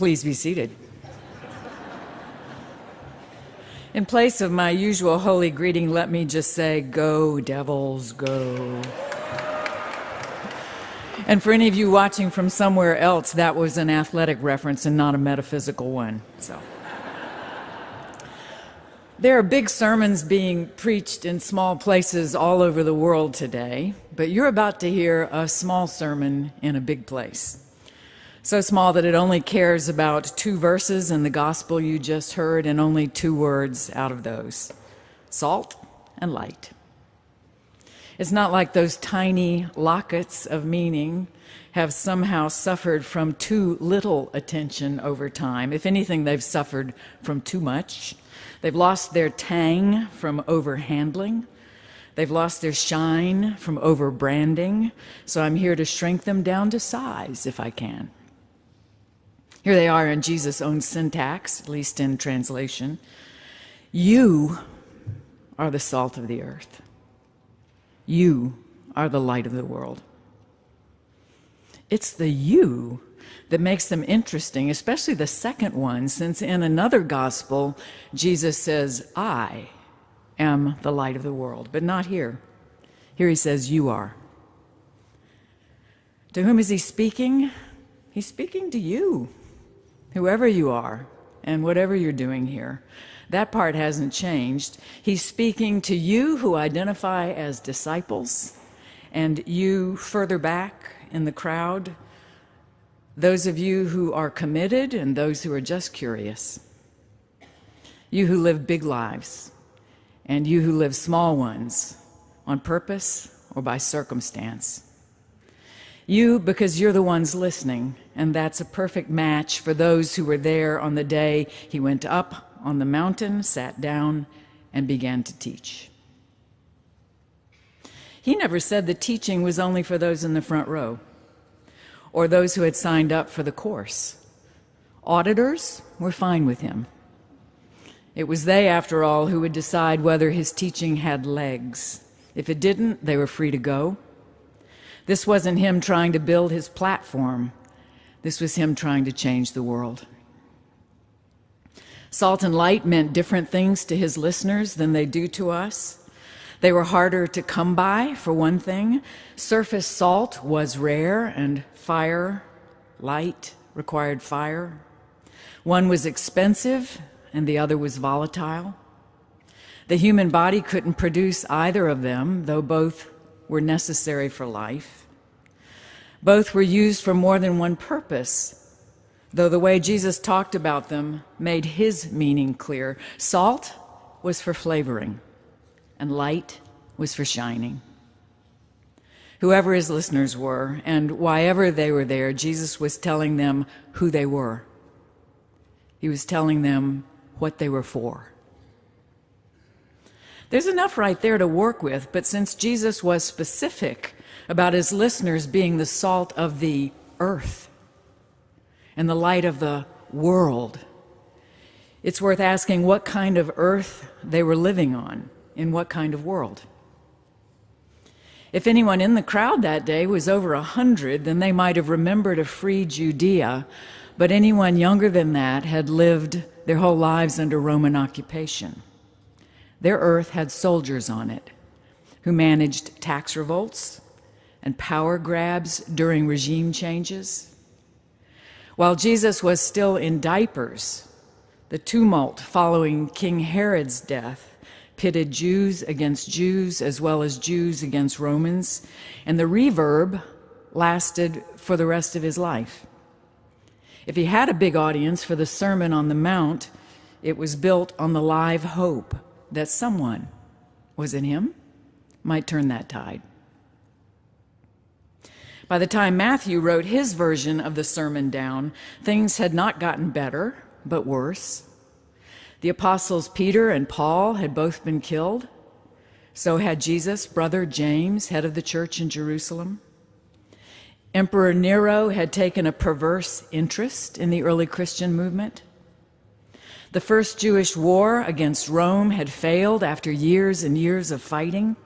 Please be seated. In place of my usual holy greeting, let me just say, go, Devils, go. And for any of you watching from somewhere else, that was an athletic reference and not a metaphysical one. There are big sermons being preached in small places all over the world today, but you're about to hear a small sermon in a big place. So small that it only cares about 2 verses in the gospel you just heard and only 2 words out of those: salt and light. It's not like those tiny lockets of meaning have somehow suffered from too little attention over time. If anything, they've suffered from too much. They've lost their tang from overhandling. They've lost their shine from over-branding. So I'm here to shrink them down to size if I can. Here they are in Jesus' own syntax, at least in translation. You are the salt of the earth. You are the light of the world. It's the you that makes them interesting, especially the second one, since in another gospel, Jesus says, I am the light of the world, but not here. Here he says, you are. To whom is he speaking? He's speaking to you, whoever you are and whatever you're doing here. That part hasn't changed. He's speaking to you who identify as disciples, and you further back in the crowd, those of you who are committed and those who are just curious. You who live big lives, and you who live small ones, on purpose or by circumstance. You, because you're the ones listening, and that's a perfect match for those who were there on the day he went up on the mountain, sat down, and began to teach. He never said the teaching was only for those in the front row or those who had signed up for the course. Auditors were fine with him. It was they, after all, who would decide whether his teaching had legs. If it didn't, they were free to go. This wasn't him trying to build his platform. This was him trying to change the world. Salt and light meant different things to his listeners than they do to us. They were harder to come by, for one thing. Surface salt was rare, and light required fire. One was expensive, and the other was volatile. The human body couldn't produce either of them, though both were necessary for life. Both were used for more than one purpose, though the way Jesus talked about them made his meaning clear. Salt was for flavoring, and light was for shining. Whoever his listeners were, and why ever they were there, Jesus was telling them who they were. He was telling them what they were for. There's enough right there to work with, but since Jesus was specific about his listeners being the salt of the earth and the light of the world, it's worth asking what kind of earth they were living on, in what kind of world. If anyone in the crowd that day was over 100, then they might have remembered a free Judea, but anyone younger than that had lived their whole lives under Roman occupation. Their earth had soldiers on it who managed tax revolts and power grabs during regime changes. While Jesus was still in diapers, the tumult following King Herod's death pitted Jews against Jews as well as Jews against Romans, and the reverb lasted for the rest of his life. If he had a big audience for the Sermon on the Mount, it was built on the live hope that someone, was it him, might turn that tide. By the time Matthew wrote his version of the sermon down, things had not gotten better, but worse. The apostles Peter and Paul had both been killed. So had Jesus' brother James, head of the church in Jerusalem. Emperor Nero had taken a perverse interest in the early Christian movement. The first Jewish war against Rome had failed after years and years of fighting.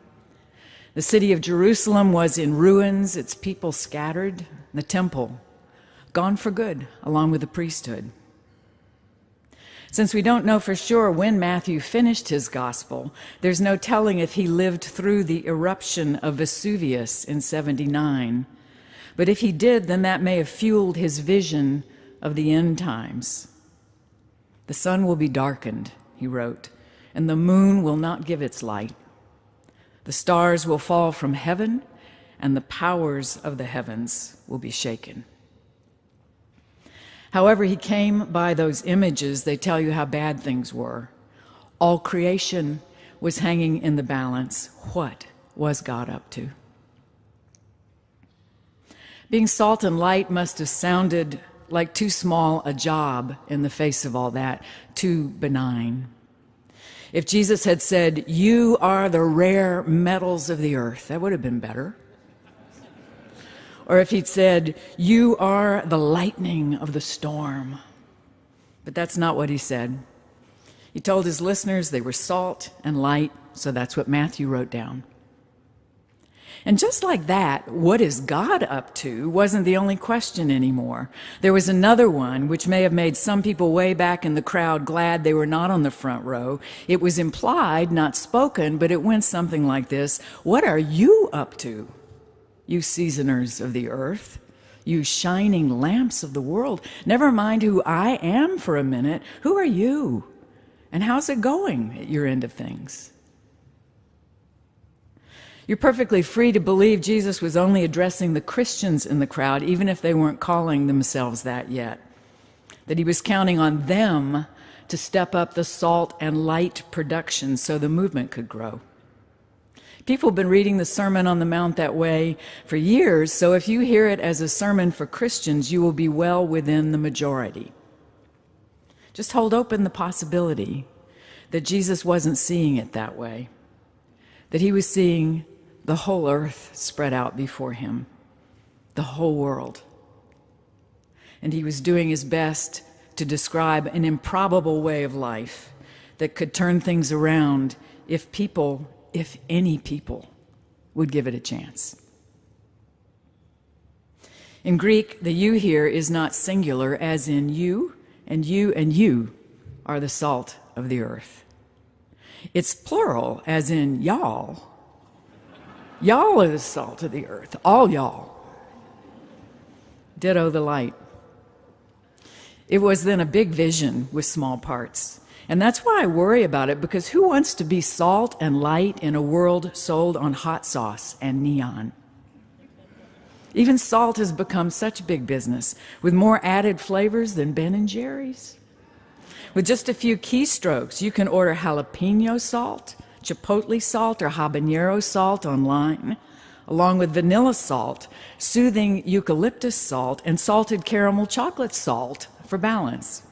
The city of Jerusalem was in ruins, its people scattered. The temple gone for good, along with the priesthood. Since we don't know for sure when Matthew finished his gospel, there's no telling if he lived through the eruption of Vesuvius in 79. But if he did, then that may have fueled his vision of the end times. The sun will be darkened, he wrote, and the moon will not give its light. The stars will fall from heaven, and the powers of the heavens will be shaken. However he came by those images, they tell you how bad things were. All creation was hanging in the balance. What was God up to? Being salt and light must have sounded like too small a job in the face of all that, too benign. If Jesus had said, "You are the rare metals of the earth," that would have been better. Or if he'd said, "You are the lightning of the storm." But that's not what he said. He told his listeners they were salt and light, so that's what Matthew wrote down. And just like that, what is God up to wasn't the only question anymore. There was another one which may have made some people way back in the crowd glad they were not on the front row. It was implied, not spoken, but it went something like this: "What are you up to, you seasoners of the earth, you shining lamps of the world? Never mind who I am for a minute. Who are you? And how's it going at your end of things?" You're perfectly free to believe Jesus was only addressing the Christians in the crowd, even if they weren't calling themselves that yet. That he was counting on them to step up the salt and light production so the movement could grow. People have been reading the Sermon on the Mount that way for years, so if you hear it as a sermon for Christians, you will be well within the majority. Just hold open the possibility that Jesus wasn't seeing it that way, that he was seeing the whole earth spread out before him, the whole world. And he was doing his best to describe an improbable way of life that could turn things around if people, if any people, would give it a chance. In Greek, the you here is not singular, as in you and you and you are the salt of the earth. It's plural, as in y'all. Y'all are the salt of the earth, all y'all. Ditto the light. It was then a big vision with small parts. And that's why I worry about it, because who wants to be salt and light in a world sold on hot sauce and neon? Even salt has become such big business, with more added flavors than Ben & Jerry's. With just a few keystrokes, you can order jalapeno salt, chipotle salt, or habanero salt online, along with vanilla salt, soothing eucalyptus salt, and salted caramel chocolate salt for balance.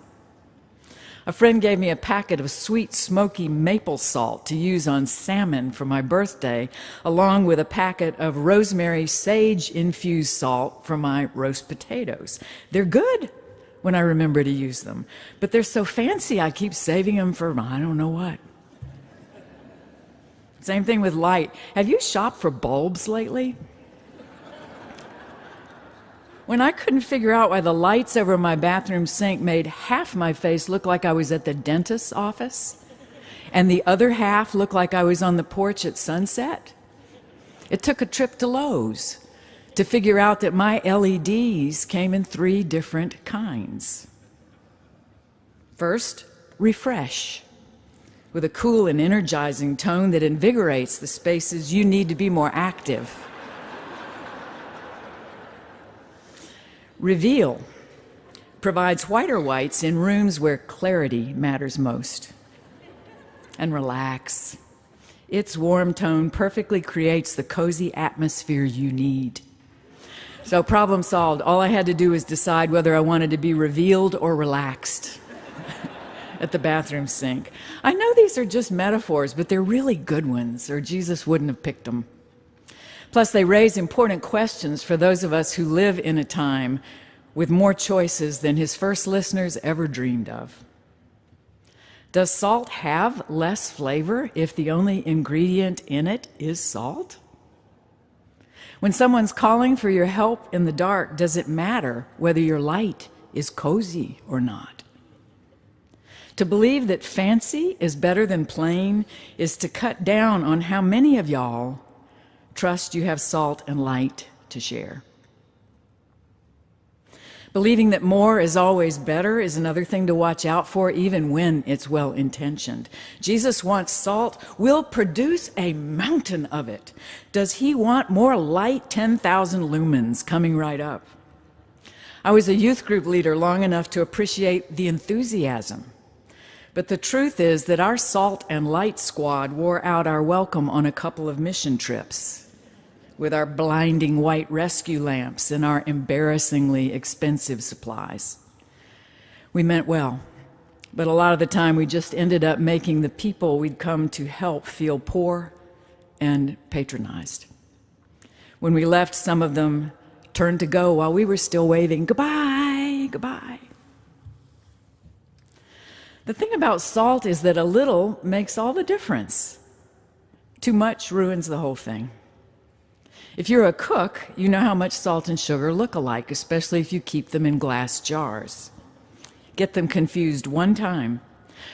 A friend gave me a packet of sweet, smoky maple salt to use on salmon for my birthday, along with a packet of rosemary sage-infused salt for my roast potatoes. They're good when I remember to use them, but they're so fancy I keep saving them for I don't know what. Same thing with light. Have you shopped for bulbs lately? When I couldn't figure out why the lights over my bathroom sink made half my face look like I was at the dentist's office, and the other half looked like I was on the porch at sunset, it took a trip to Lowe's to figure out that my LEDs came in 3 different kinds. First, refresh, with a cool and energizing tone that invigorates the spaces you need to be more active. Reveal provides whiter whites in rooms where clarity matters most. And relax. Its warm tone perfectly creates the cozy atmosphere you need. So problem solved. All I had to do was decide whether I wanted to be revealed or relaxed at the bathroom sink. I know these are just metaphors, but they're really good ones, or Jesus wouldn't have picked them. Plus, they raise important questions for those of us who live in a time with more choices than his first listeners ever dreamed of. Does salt have less flavor if the only ingredient in it is salt? When someone's calling for your help in the dark, does it matter whether your light is cozy or not? To believe that fancy is better than plain is to cut down on how many of y'all trust you have salt and light to share. Believing that more is always better is another thing to watch out for, even when it's well-intentioned. Jesus wants salt. We'll produce a mountain of it. Does he want more light? 10,000 lumens coming right up. I was a youth group leader long enough to appreciate the enthusiasm. But the truth is that our salt and light squad wore out our welcome on a couple of mission trips with our blinding white rescue lamps and our embarrassingly expensive supplies. We meant well, but a lot of the time we just ended up making the people we'd come to help feel poor and patronized. When we left, some of them turned to go while we were still waving, "Goodbye, goodbye." The thing about salt is that a little makes all the difference. Too much ruins the whole thing. If you're a cook, you know how much salt and sugar look alike, especially if you keep them in glass jars. Get them confused one time,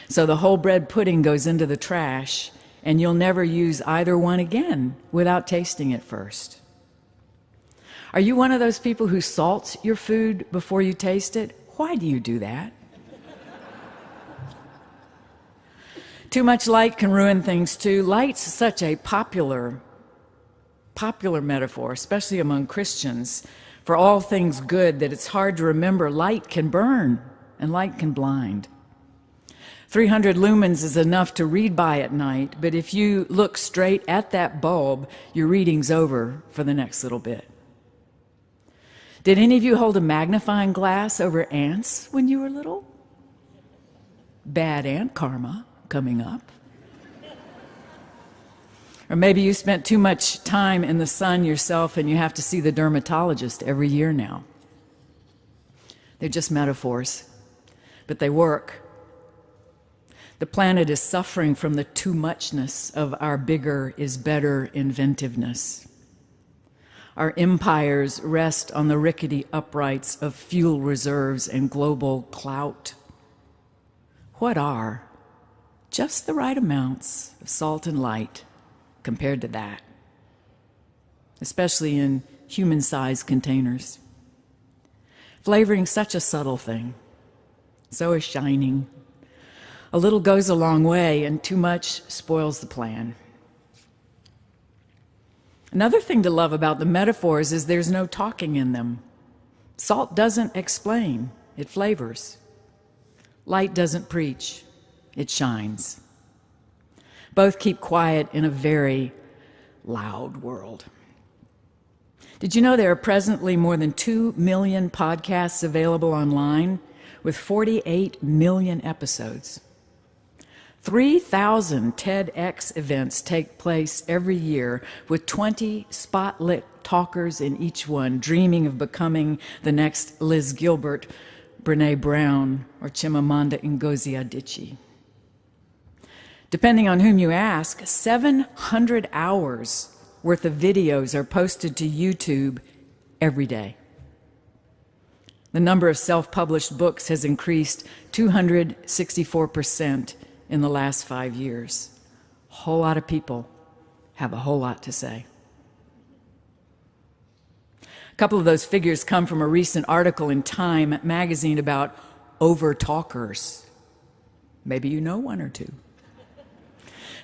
so the whole bread pudding goes into the trash, and you'll never use either one again without tasting it first. Are you one of those people who salts your food before you taste it? Why do you do that? Too much light can ruin things too. Light's such a popular metaphor, especially among Christians, for all things good, that it's hard to remember light can burn and light can blind. 300 lumens is enough to read by at night, but if you look straight at that bulb, your reading's over for the next little bit. Did any of you hold a magnifying glass over ants when you were little? Bad ant karma coming up. Or maybe you spent too much time in the sun yourself and you have to see the dermatologist every year now. They're just metaphors, but they work. The planet is suffering from the too muchness of our bigger is better inventiveness. Our empires rest on the rickety uprights of fuel reserves and global clout. What are just the right amounts of salt and light compared to that, especially in human-sized containers? Flavoring such a subtle thing, so is shining. A little goes a long way, and too much spoils the plan. Another thing to love about the metaphors is there's no talking in them. Salt doesn't explain, it flavors. Light doesn't preach, it shines. Both keep quiet in a very loud world. Did you know there are presently more than 2 million podcasts available online with 48 million episodes? 3,000 TEDx events take place every year with 20 spotlit talkers in each one, dreaming of becoming the next Liz Gilbert, Brene Brown, or Chimamanda Ngozi Adichie. Depending on whom you ask, 700 hours worth of videos are posted to YouTube every day. The number of self-published books has increased 264% in the last 5 years. A whole lot of people have a whole lot to say. A couple of those figures come from a recent article in Time magazine about over-talkers. Maybe you know one or two.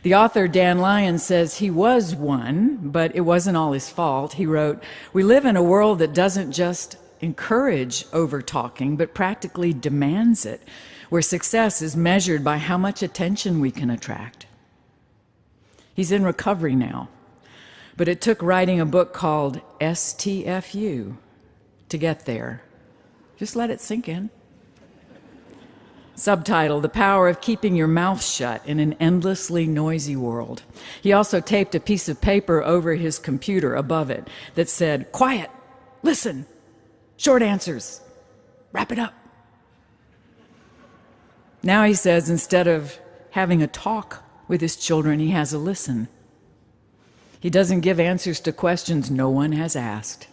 The author, Dan Lyons, says he was one, but it wasn't all his fault. He wrote, "We live in a world that doesn't just encourage over-talking, but practically demands it, where success is measured by how much attention we can attract." He's in recovery now, but it took writing a book called STFU to get there. Just let it sink in. Subtitle, "The Power of Keeping Your Mouth Shut in an Endlessly Noisy World." He also taped a piece of paper over his computer above it that said, "Quiet, listen, short answers, wrap it up." Now he says instead of having a talk with his children, he has a listen. He doesn't give answers to questions no one has asked.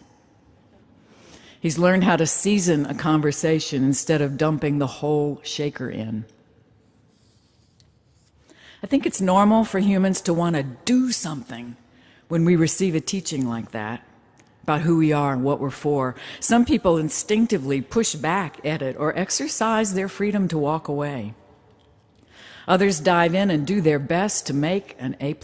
He's learned how to season a conversation instead of dumping the whole shaker in. I think it's normal for humans to want to do something when we receive a teaching like that about who we are and what we're for. Some people instinctively push back at it or exercise their freedom to walk away. Others dive in and do their best to make an A+.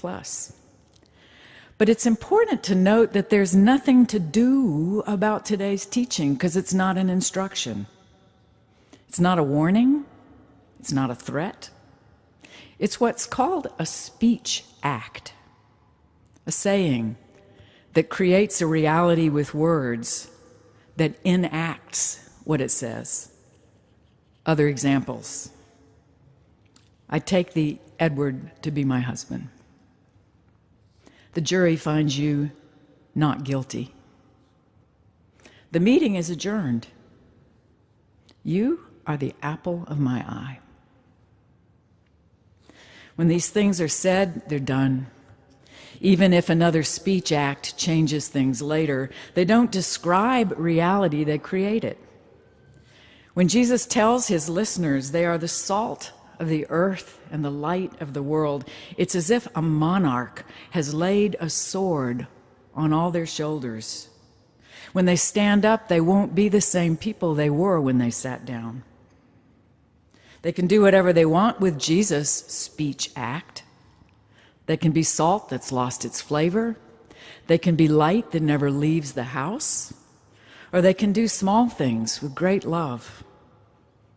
But it's important to note that there's nothing to do about today's teaching because it's not an instruction. It's not a warning. It's not a threat. It's what's called a speech act, a saying that creates a reality with words that enacts what it says. Other examples. I take thee, Edward, to be my husband. The jury finds you not guilty. The meeting is adjourned. You are the apple of my eye. When these things are said, they're done. Even if another speech act changes things later, they don't describe reality, they create it. When Jesus tells his listeners they are the salt of the earth and the light of the world, it's as if a monarch has laid a sword on all their shoulders. When they stand up, they won't be the same people they were when they sat down. They can do whatever they want with Jesus' speech act. They can be salt that's lost its flavor. They can be light that never leaves the house. Or they can do small things with great love.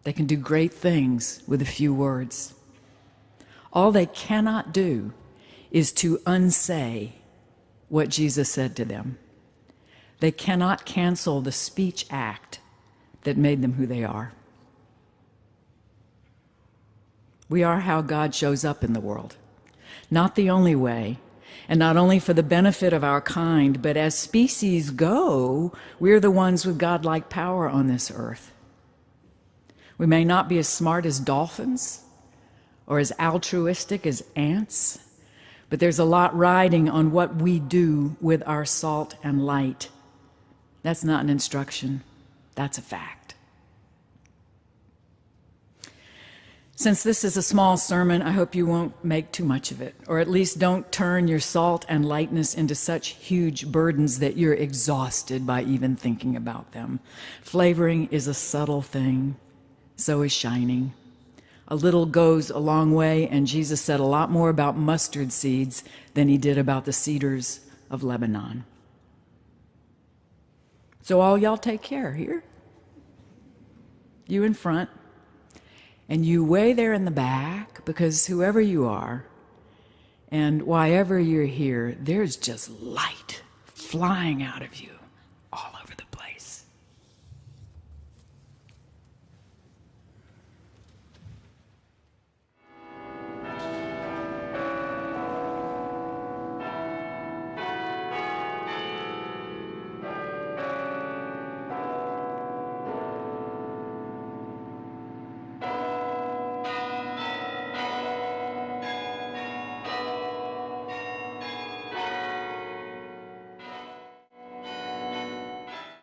They can do great things with a few words. All they cannot do is to unsay what Jesus said to them. They cannot cancel the speech act that made them who they are. We are how God shows up in the world. Not the only way, and not only for the benefit of our kind, but as species go, we're the ones with godlike power on this earth. We may not be as smart as dolphins or as altruistic as ants, but there's a lot riding on what we do with our salt and light. That's not an instruction, that's a fact. Since this is a small sermon, I hope you won't make too much of it, or at least don't turn your salt and lightness into such huge burdens that you're exhausted by even thinking about them. Flavoring is a subtle thing, so is shining. A little goes a long way, and Jesus said a lot more about mustard seeds than he did about the cedars of Lebanon. So all y'all take care here. You in front. And you way there in the back, because whoever you are, and why ever you're here, there's just light flying out of you.